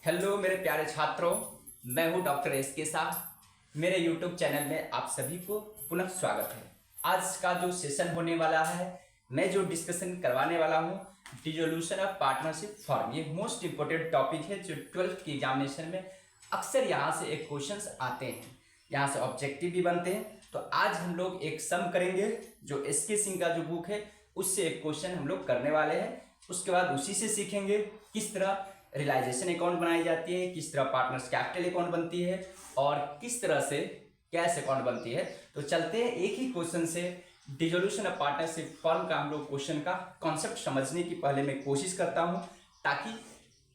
Hello मेरे प्यारे छात्रों, मैं हूं डॉक्टर एस के शाह। मेरे यूट्यूब चैनल में आप सभी को पुनः स्वागत है। आज का जो सेशन होने वाला है, मैं जो डिस्कशन करवाने वाला हूं, डिसोल्यूशन ऑफ पार्टनरशिप फॉर्म। ये मोस्ट इंपोर्टेंट टॉपिक है जो 12th की एग्जामिनेशन में अक्सर यहाँ से एक क्वेश्चंस आते हैं, यहाँ से ऑब्जेक्टिव भी बनते हैं। तो आज हम लोग एक सम करेंगे जो एस के सिंह का जो बुक है उससे एक क्वेश्चन हम लोग करने वाले हैं। उसके बाद उसी से सीखेंगे किस तरह रियलाइजेशन अकाउंट बनाई जाती है, किस तरह पार्टनर्स कैपिटल अकाउंट बनती है और किस तरह से कैश अकाउंट बनती है। तो चलते हैं एक ही क्वेश्चन से डिसोल्यूशन ऑफ पार्टनरशिप फॉर्म का हम लोग क्वेश्चन का कॉन्सेप्ट समझने की पहले मैं कोशिश करता हूं, ताकि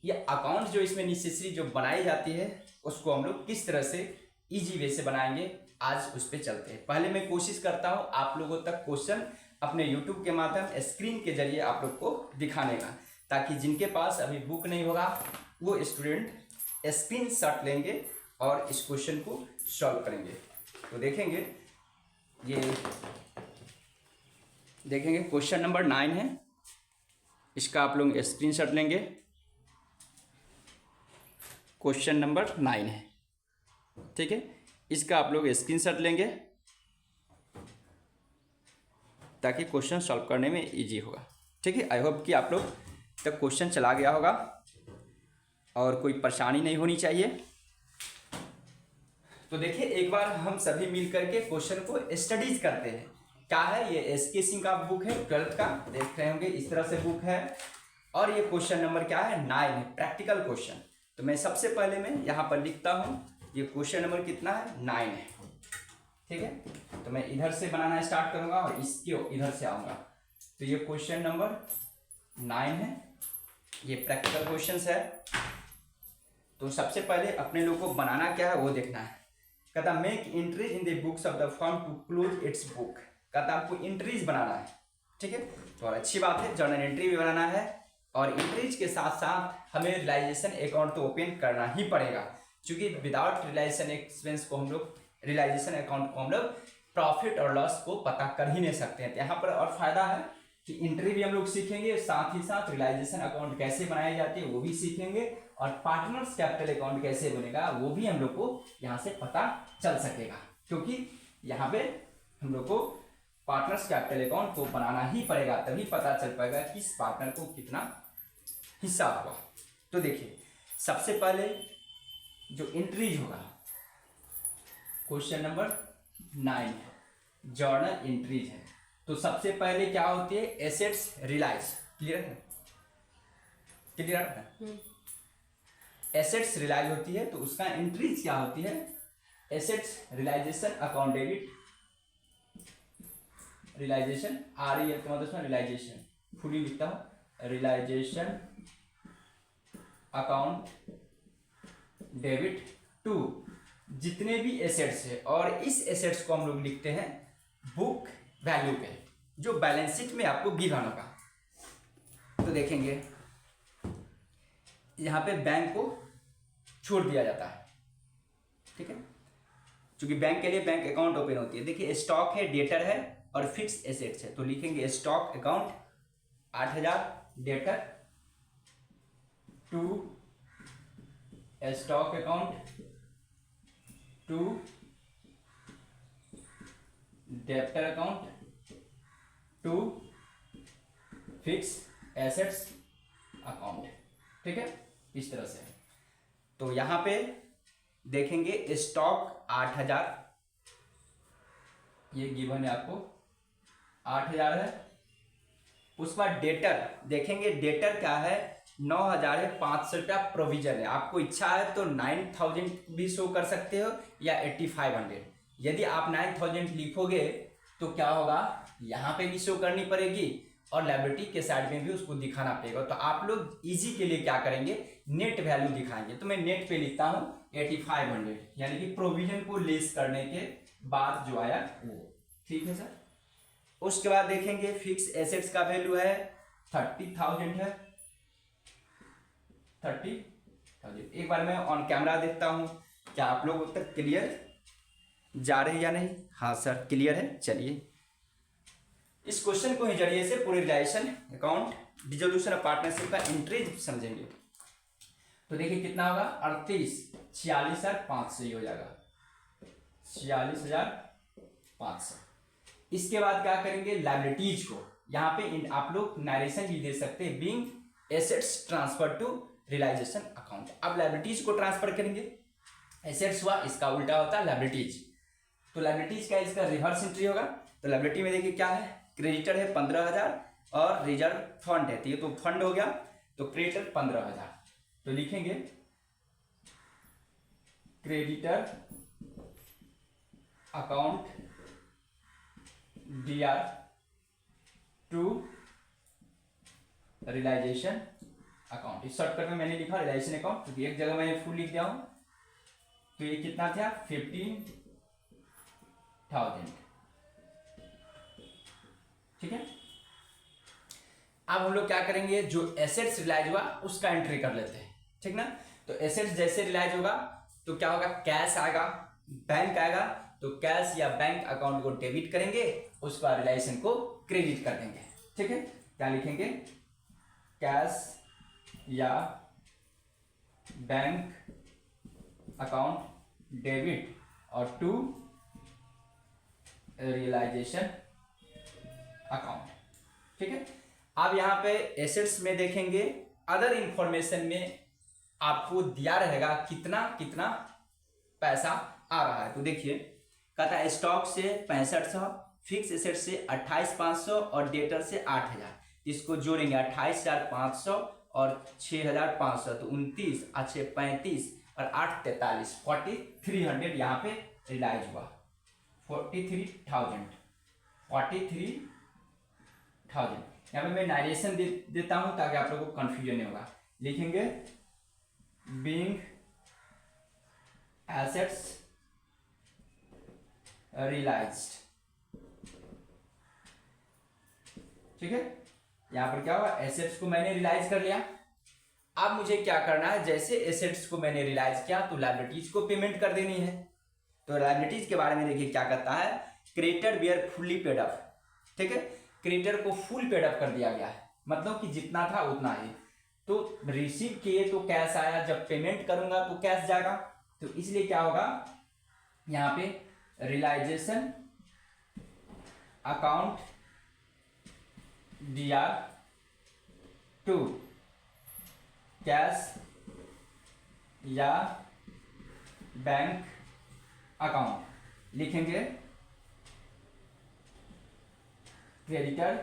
ये अकाउंट जो इसमें नेसेसरी जो बनाई जाती है उसको हम लोग किस तरह से इजी वे से बनाएंगे, आज उस पर चलते हैं। पहले मैं कोशिश करता हूं आप लोगों तक क्वेश्चन अपने यूट्यूब के माध्यम स्क्रीन के जरिए आप लोग को दिखाने का, ताकि जिनके पास अभी बुक नहीं होगा वो स्टूडेंट स्क्रीन शॉट लेंगे और इस क्वेश्चन को सॉल्व करेंगे। तो देखेंगे क्वेश्चन नंबर 9 है, इसका आप लोग स्क्रीन शॉट लेंगे। क्वेश्चन नंबर 9 है, ठीक है, इसका आप लोग स्क्रीन शॉट लेंगे ताकि क्वेश्चन सॉल्व करने में इजी होगा। ठीक है, आई होप कि आप लोग तक क्वेश्चन चला गया होगा और कोई परेशानी नहीं होनी चाहिए। तो देखिए, एक बार हम सभी मिल करके क्वेश्चन को स्टडीज करते हैं। क्या है ये? एस के सिंह का बुक है, 12th का, देख रहे होंगे इस तरह से बुक है। और ये क्वेश्चन नंबर क्या है? 9 है, प्रैक्टिकल क्वेश्चन। तो मैं सबसे पहले मैं यहाँ पर लिखता हूँ ये क्वेश्चन नंबर कितना है? 9 है, ठीक है। तो मैं इधर से बनाना स्टार्ट करूंगा और इसके इधर से आऊंगा। तो ये क्वेश्चन नंबर 9 है, ये प्रैक्टिकल क्वेश्चंस है। तो सबसे पहले अपने लोग को बनाना क्या है वो देखना है। कहता make entries in the books of the firm to close its book. कहता आपको एंट्रीज बनाना है, ठीक है। तो अच्छी बात है, जर्नल एंट्री भी बनाना है और एंट्रीज के साथ साथ हमें रियलाइजेशन अकाउंट तो ओपन करना ही पड़ेगा, क्योंकि विदाउट रियलाइजेशन एक्सपेंस को हम लोग रियलाइजेशन अकाउंट को हम लोग प्रॉफिट और लॉस को पता कर ही नहीं सकते हैं। तो यहाँ पर और फायदा है कि एंट्री भी हम लोग सीखेंगे, साथ ही साथ रियलाइजेशन अकाउंट कैसे बनाई जाती है वो भी सीखेंगे और पार्टनर्स कैपिटल अकाउंट कैसे बनेगा वो भी हम लोग को यहाँ से पता चल सकेगा, क्योंकि यहाँ पे हम लोग को पार्टनर्स कैपिटल अकाउंट को बनाना ही पड़ेगा, तभी पता चल पाएगा कि इस पार्टनर को कितना हिस्सा होगा। तो देखिए, सबसे पहले जो एंट्रीज होगा क्वेश्चन नंबर 9 है, जर्नल एंट्रीज है। तो सबसे पहले क्या होती है? Assets realise. क्लियर है? क्लियर है? एसेट्स रियलाइज होती है, तो उसका एंट्रीज क्या होती है? Assets realisation account debit, realisation REL का मतलब रियलाइजेशन, फुली लिखता हूं, रियलाइजेशन अकाउंट डेबिट टू जितने भी एसेट्स है, और इस एसेट्स को हम लोग लिखते हैं बुक वैल्यू पे, जो बैलेंस शीट में आपको गिवन होगा। तो देखेंगे यहाँ पे बैंक को छोड़ दिया जाता है, ठीक है, क्योंकि बैंक के लिए बैंक अकाउंट ओपन होती है। देखिए, स्टॉक है, डेटर है और फिक्स एसेट्स है। तो लिखेंगे stock account 8000, debtor to stock account to debtor account to fix assets account, ठीक है, इस तरह से। तो यहां पे देखेंगे स्टॉक 8000, ये गिवन है आपको 8000 है। उस बाद डेटर देखेंगे, डेटर क्या है? 9000 है, 500 का प्रोविजन है। आपको इच्छा है तो 9000 भी शो कर सकते हो या 8500। यदि आप 9000 लिखोगे तो क्या होगा? यहाँ पे भी शो करनी पड़ेगी और लायबिलिटी के साइड में भी उसको दिखाना पड़ेगा। तो आप लोग इजी के लिए क्या करेंगे? नेट वैल्यू दिखाएंगे। तो मैं नेट पे लिखता हूँ 8500, यानी कि प्रोविजन को लेस करने के बाद जो आया वो, ठीक है सर। उसके बाद देखेंगे फिक्स एसेट्स का वैल्यू है 30,000 है, 30,000। एक बार मैं ऑन कैमरा देखता हूं, क्या आप लोग तक क्लियर जा रहे हैं या नहीं? हाँ सर, क्लियर है। चलिए, इस क्वेश्चन को ही जरिए से पूरे realization account dissolution of partnership का एंट्रीज समझेंगे। तो देखिए कितना होगा 46,500 हो जाएगा 46,500। इसके बाद क्या करेंगे, लायबिलिटीज को यहाँ पे आप लोग नरेशन भी दे सकते हैं, being assets transfer to realization account. अब लायबिलिटीज को ट्रांसफर करेंगे, एसेट्स हुआ, इसका उल्टा होता है लायबिलिटीज। तो लायबिलिटीज का इसका रिवर्स एंट्री होगा। तो लायबिलिटी में देखिए क्या है, क्रेडिटर है 15,000 और रिजर्व फंड है, तो ये तो फंड हो गया, तो क्रेडिटर 15,000। तो लिखेंगे creditor account DR to realization account. इस शॉर्टकट में मैंने लिखा रियलाइजेशन अकाउंट, क्योंकि एक जगह मैंने फुल लिख दिया हूं। तो ये कितना था 15,000, ठीक है। अब हम लोग क्या करेंगे, जो एसेट्स रियलाइज हुआ उसका एंट्री कर लेते हैं, ठीक ना। तो एसेट्स जैसे रियलाइज होगा तो क्या होगा, कैश आएगा, बैंक आएगा, तो कैश या बैंक अकाउंट को डेबिट करेंगे, उसका रियलाइजेशन को क्रेडिट कर देंगे, ठीक है। क्या लिखेंगे, कैश या बैंक अकाउंट डेबिट और टू रियलाइजेशन अकाउंट, ठीक है। अब यहाँ पे एसेट्स में देखेंगे, अदर इंफॉर्मेशन में आपको दिया रहेगा कितना कितना पैसा आ रहा है। तो देखिए कहता है स्टॉक से 6500, फिक्स एसेट से 28,500 और डेटर से 8,000। इसको जोड़ेंगे 28,500 और 6,500, तो 29, 6 35 और 8 43, 4300 यहाँ पे रियलाइज हुआ। 43,000 यहाँ पे मैं नारेशन देता हूं ताकि आप लोगों को कंफ्यूजन नहीं होगा। लिखेंगे बीइंग एसेट्स रियलाइज्ड, ठीक है। यहां पर क्या हुआ, एसेट्स को मैंने रियलाइज कर लिया। अब मुझे क्या करना है, जैसे एसेट्स को मैंने रियलाइज किया तो लायबिलिटीज को पेमेंट कर देनी है। तो लायबिलिटीज के बारे में देखिए क्या कहता है, creditor bear fully paid up, ठीक है। क्रेडिटर को फुल पेड अप कर दिया गया है, मतलब कि जितना था उतना ही। तो रिसीव किए तो कैश आया, जब पेमेंट करूंगा तो कैश जाएगा, तो इसलिए क्या होगा, यहाँ पे realization account DR to cash या बैंक अकाउंट। लिखेंगे क्रेडिटर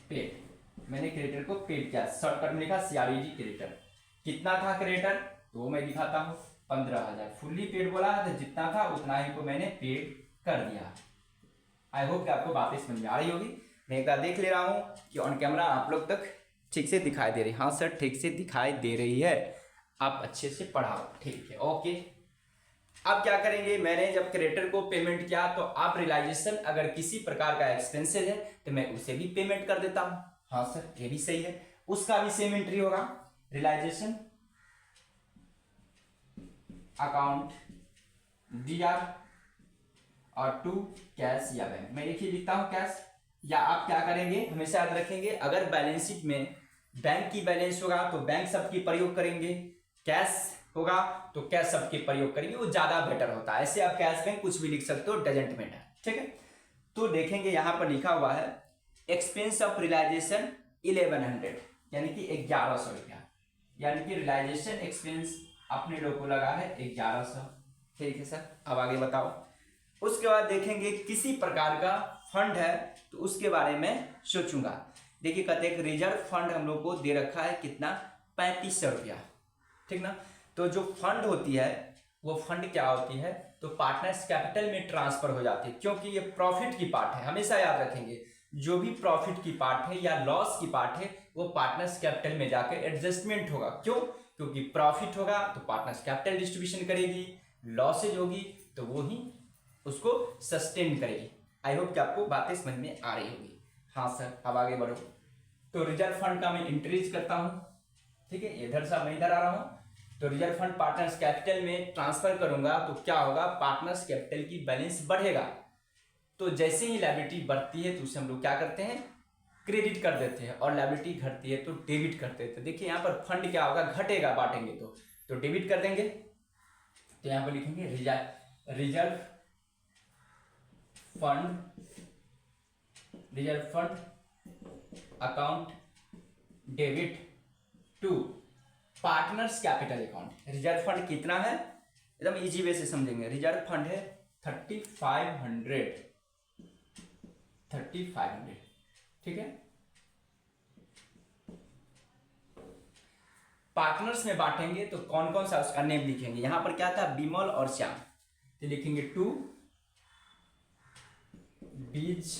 पेड, मैंने क्रेडिटर को पेड किया, शॉर्टकट में लिखा CRED क्रेडिटर। कितना था क्रेडिटर, तो वो मैं दिखाता हूं 15,000, फुल्ली पेड बोला तो जितना था उतना ही को मैंने पेड कर दिया। आई होप कि आपको बातें समझ में आ रही होगी। मैं एक बार देख ले रहा हूं कि ऑन कैमरा आप लोग तक ठीक से दिखाई दे रही, हाँ सर ठीक से दिखाई दे रही है, आप अच्छे से पढ़ाओ, ठीक है, ओके। अब क्या करेंगे, मैंने जब क्रेडिटर को पेमेंट किया तो आप रियलाइजेशन अगर किसी प्रकार का एक्सपेंसेस है तो मैं उसे भी पेमेंट कर देता हूं, हाँ सर ये भी सही है, उसका भी सेम एंट्री होगा, रियलाइजेशन अकाउंट DR और टू कैश या बैंक। मैं एक ही लिखता हूं कैश, या आप क्या करेंगे हमेशा याद रखेंगे, अगर बैलेंस शीट में बैंक की बैलेंस होगा तो बैंक शब्द की प्रयोग करेंगे, कैश होगा तो कैश शब्द की प्रयोग करेंगे, वो ज्यादा बेटर होता है। ऐसे आप कैश बैंक कुछ भी लिख सकते हो, डजंट मैटर, ठीक है। तो देखेंगे यहाँ पर लिखा हुआ है एक्सपेंस ऑफ रियलाइजेशन 1100, यानी कि 1100 रुपया, यानी कि रियलाइजेशन एक्सपेंस अपने लोग को लगा है 1100, ठीक है सर। अब आगे बताओ। उसके बाद देखेंगे किसी प्रकार का फंड है तो उसके बारे में सोचूंगा। देखिए कहते हैं रिजर्व फंड हम लोग को दे रखा है कितना, 3500 रुपया, ठीक ना। तो जो फंड होती है वो फंड क्या होती है, तो पार्टनर्स कैपिटल में ट्रांसफर हो जाती है, क्योंकि ये प्रॉफिट की पार्ट है। हमेशा याद रखेंगे जो भी प्रॉफिट की पार्ट है या लॉस की पार्ट है वो पार्टनर्स कैपिटल में जाकर एडजस्टमेंट होगा। क्यों, क्योंकि प्रॉफिट होगा तो पार्टनर्स कैपिटल डिस्ट्रीब्यूशन करेगी, लॉसेज होगी तो वो ही उसको सस्टेन करेगी। आई होप कि आपको बातें समझ में आ रही होगी। हाँ सर अब आगे बढ़ो। तो रिजर्व फंड का मैं इंक्रीज करता हूँ, ठीक है, इधर से मैं इधर आ रहा हूँ। तो रिजर्व फंड पार्टनर्स कैपिटल में ट्रांसफर करूंगा तो क्या होगा, पार्टनर्स कैपिटल की बैलेंस बढ़ेगा। तो जैसे ही लायबिलिटी बढ़ती है तो उसे हम लोग क्या करते हैं, क्रेडिट कर देते हैं और लायबिलिटी घटती है तो डेबिट कर देते हैं। देखिए यहाँ पर फंड क्या होगा, घटेगा बांटेंगे तो डेबिट कर देंगे। तो यहाँ पर लिखेंगे reserve fund account debit to partners capital account. Reserve fund कितना है, एकदम इजी वे से समझेंगे। रिजर्व फंड है 3500, ठीक है। पार्टनर्स में बांटेंगे तो कौन कौन सा उसका नेम लिखेंगे। यहां पर क्या था, बिमल और श्याम, तो लिखेंगे टू बीज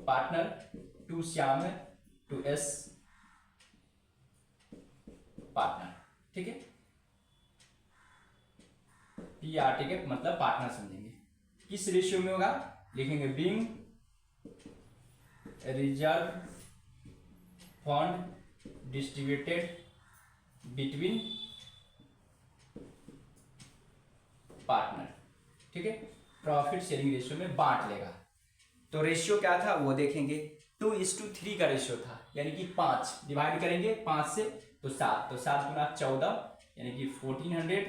पार्टनर, टू श्याम है, टू एस पार्टनर, ठीक है। PRT के मतलब पार्टनर समझेंगे। किस रेशियो में होगा, लिखेंगे being reserve fund distributed between partner, ठीक है। प्रॉफिट शेयरिंग रेशियो में बांट लेगा। तो रेशियो क्या था वो देखेंगे, 2:3 का रेशियो था, यानी कि 5 डिवाइड करेंगे 5 से तो 7, तो 7 गुना 14 यानी कि 1400,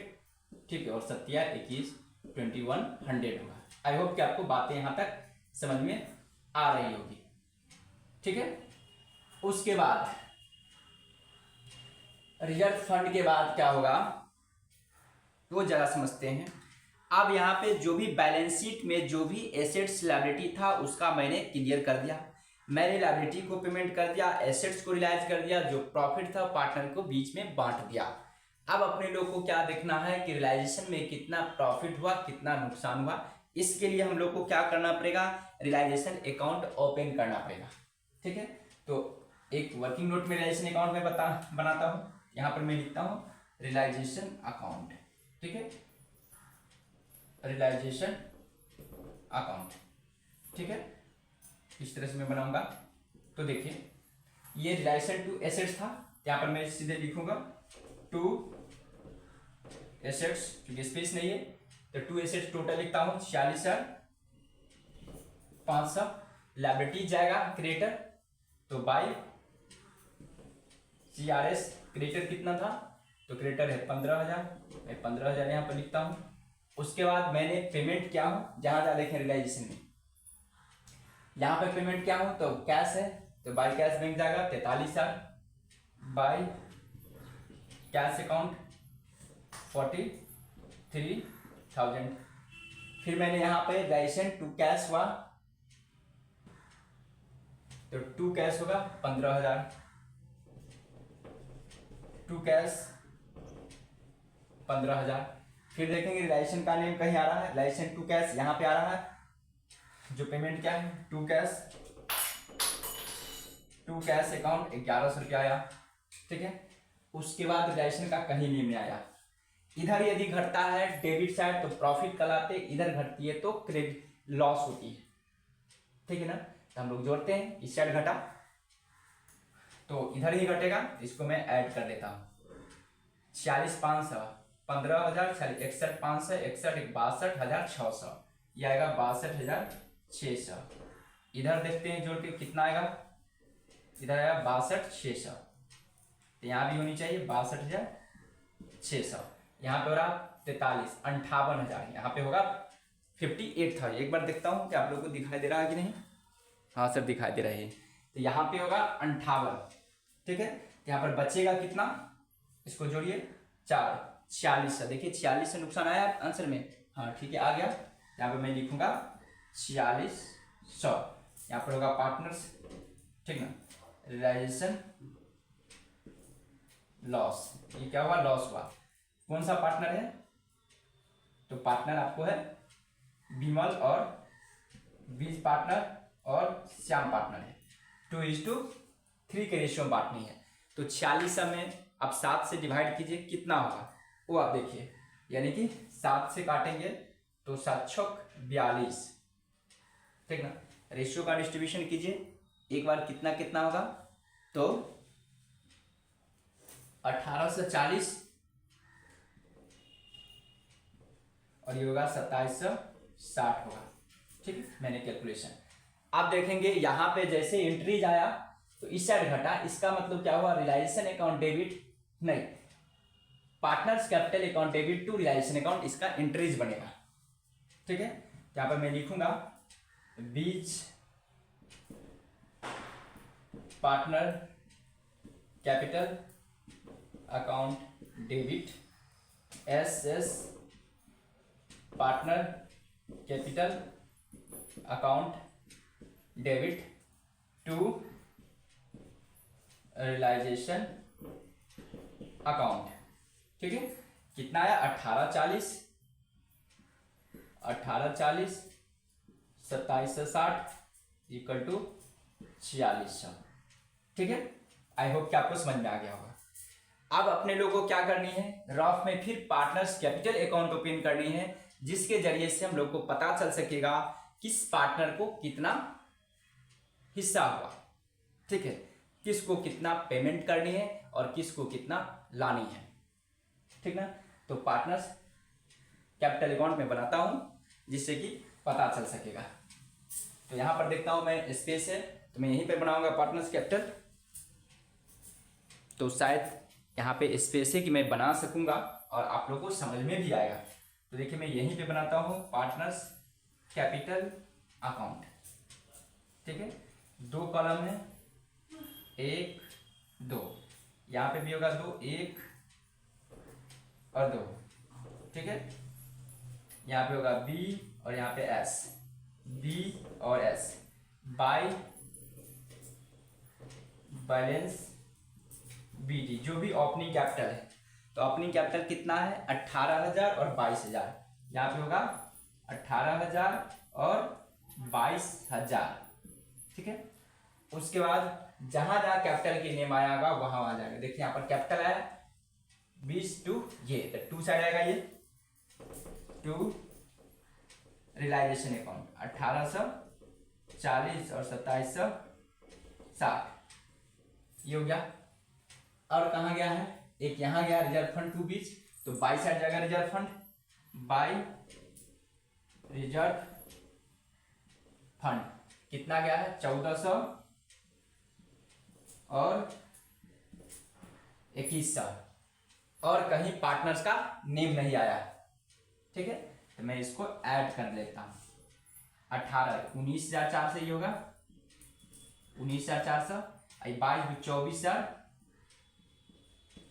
ठीक है। और 7 या 21 2100 होगा। आई होप कि आपको बातें यहां तक समझ में आ रही होगी, ठीक है। उसके बाद रिजर्व फंड के बाद क्या होगा वो जरा समझते हैं। अब यहाँ पे जो भी बैलेंस शीट में जो भी एसेट्स लायबिलिटी था उसका मैंने क्लियर कर दिया। मैंने लायबिलिटी को पेमेंट कर दिया, एसेट्स को रिलाइज कर दिया, जो प्रॉफिट था पार्टनर को बीच में बांट दिया। अब अपने लोग को क्या देखना है कि रियलाइजेशन में कितना प्रॉफिट हुआ, कितना नुकसान हुआ। इसके लिए हम लोग को क्या करना पड़ेगा, रियलाइजेशन अकाउंट ओपन करना पड़ेगा, ठीक है। तो एक वर्किंग नोट में रियलाइजेशन अकाउंट में बनाता हूँ। यहाँ पर मैं लिखता हूँ रियलाइजेशन अकाउंट, ठीक है, रियलाइजेशन अकाउंट, ठीक है। इस तरह से मैं बनाऊंगा। तो देखिए ये रिलेशन टू एसेट्स था, यहाँ पर मैं सीधे लिखूंगा टू एसेट्स, क्योंकि स्पेस नहीं है तो टू एसेट्स टोटल लिखता हूँ 46,500। लायबिलिटी जाएगा क्रेडिटर, तो बाई CRS क्रेडिटर कितना था, तो क्रेडिटर है 15,000, मैं 15,000 यहाँ पर लिखता हूँ। उसके बाद मैंने पेमेंट क्या हूँ, जहां जहां देखें रियलाइजेशन में यहाँ पर पेमेंट क्या हूँ, तो कैश है तो बाई कैश बैंक जाएगा 43,000, बाई कैश अकाउंट 43,000। फिर मैंने यहाँ पे रिलेशन टू कैश हुआ, तो टू कैश होगा 15,000, टू कैश 15,000। फिर देखेंगे रिलेशन का नेम कहीं आ रहा है, रिलेशन टू कैश यहाँ पे आ रहा है। जो पेमेंट क्या है, टू कैश अकाउंट 1100 रुपया आया, ठीक है। उसके बाद रिलेशन का कहीं नेम नहीं आया। इधर यदि घटता है डेबिट साइड तो प्रॉफिट कहलाते, इधर घटती है तो क्रेडिट लॉस होती है, ठीक है ना। तो हम लोग जोड़ते हैं, इस साइड घटा तो इधर ही घटेगा, इसको मैं ऐड कर देता हूँ। 46,500 15,000 61,500 61 62,600, ये आएगा 62,600। इधर देखते हैं जोड़ के कितना आएगा, इधर आएगा 62,600, तो यहाँ भी होनी चाहिए 62,600। यहाँ पे हो रहा 43 58,000, यहाँ पे होगा 58,000। एक बार देखता हूँ कि आप लोगों को दिखाई दे रहा है कि नहीं, हाँ सर दिखाई दे रहा है। तो यहाँ पे होगा 58, ठीक है। यहाँ पर बचेगा कितना, इसको जोड़िए 46। देखिए 46 से नुकसान आया आंसर में, हाँ ठीक है आ गया। यहाँ पर मैं लिखूंगा 4600, यहाँ पर होगा पार्टनर्स, ठीक ना, रियलाइजेशन लॉस, ये क्या हुआ, लॉस हुआ। कौन सा पार्टनर है, तो पार्टनर आपको है विमल और बीज पार्टनर और श्याम पार्टनर है। 2:3 के रेशियो में बांटनी है। तो 46 में आप 7 से डिवाइड कीजिए, कितना होगा वो आप देखिए, यानी कि 7 से काटेंगे तो 7 छक 42, ठीक ना। रेशियो का डिस्ट्रीब्यूशन कीजिए एक बार, कितना कितना होगा, तो 1840 और ये होगा 2760 होगा, ठीक है। मैंने कैलकुलेशन आप देखेंगे यहाँ पे जैसे एंट्रीज आया तो इस साइड घटा, इसका मतलब क्या हुआ, रियलाइजेशन अकाउंट डेबिट नहीं, partners capital account debit to realization account, इसका एंट्रीज बनेगा। ठीक है, यहाँ पर मैं लिखूंगा बीच partner capital account debit, as partner capital account debit to realization account. ठीक है, कितना आया 1840, 2760 इक्वल टू 4600। ठीक है, आई होप कि आपको समझ में आ गया होगा। अब अपने लोगों को क्या करनी है, रफ में फिर पार्टनर्स कैपिटल अकाउंट ओपन करनी है, जिसके जरिए से हम लोग को पता चल सकेगा किस पार्टनर को कितना हिस्सा हुआ। ठीक है, किसको कितना पेमेंट करनी है और किसको कितना लानी है। ठीक ना, तो पार्टनर्स कैपिटल अकाउंट में बनाता हूं जिससे कि पता चल सकेगा। तो यहां पर देखता हूं मैं स्पेस है तो मैं यहीं पे बनाऊंगा पार्टनर्स कैपिटल, तो शायद यहाँ पे स्पेस है कि मैं बना सकूंगा और आप लोगों को समझ में भी आएगा। तो देखिए मैं यहीं पे बनाता हूँ पार्टनर्स कैपिटल अकाउंट। ठीक है, 2 कॉलम है, 1 2, यहाँ पे भी होगा 2, 1 और 2। ठीक है, यहाँ पे होगा बी और यहाँ पे एस, बी और एस बाय बैलेंस बीटी, जो भी ओपनिंग कैपिटल है। तो ओपनिंग कैपिटल कितना है 18,000 और 22,000, यहाँ पे होगा 18,000 और 22,000। ठीक है, उसके बाद जहां जहां कैपिटल के नेम आया होगा वहां आ जाएगा। देखिए यहाँ पर कैपिटल आया 20 टू ये 2 साइड आएगा, ये टू रियलाइजेशन अकाउंट 1840 और 2760, ये हो गया। और कहाँ गया है, एक यहाँ गया रिजर्व फंड टू बीच, तो बाई साइड जाएगा reserve fund, by reserve fund कितना गया है 1400 और 2100, और कहीं पार्टनर्स का नेम नहीं आया। ठीक है, तो मैं इसको ऐड कर लेता हूं, 19,400 ये होगा 19,400, 22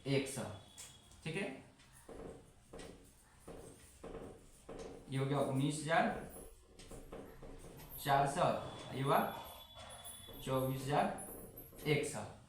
24,100। ठीक है, ये हो गया 19,400, ये हुआ 24,100।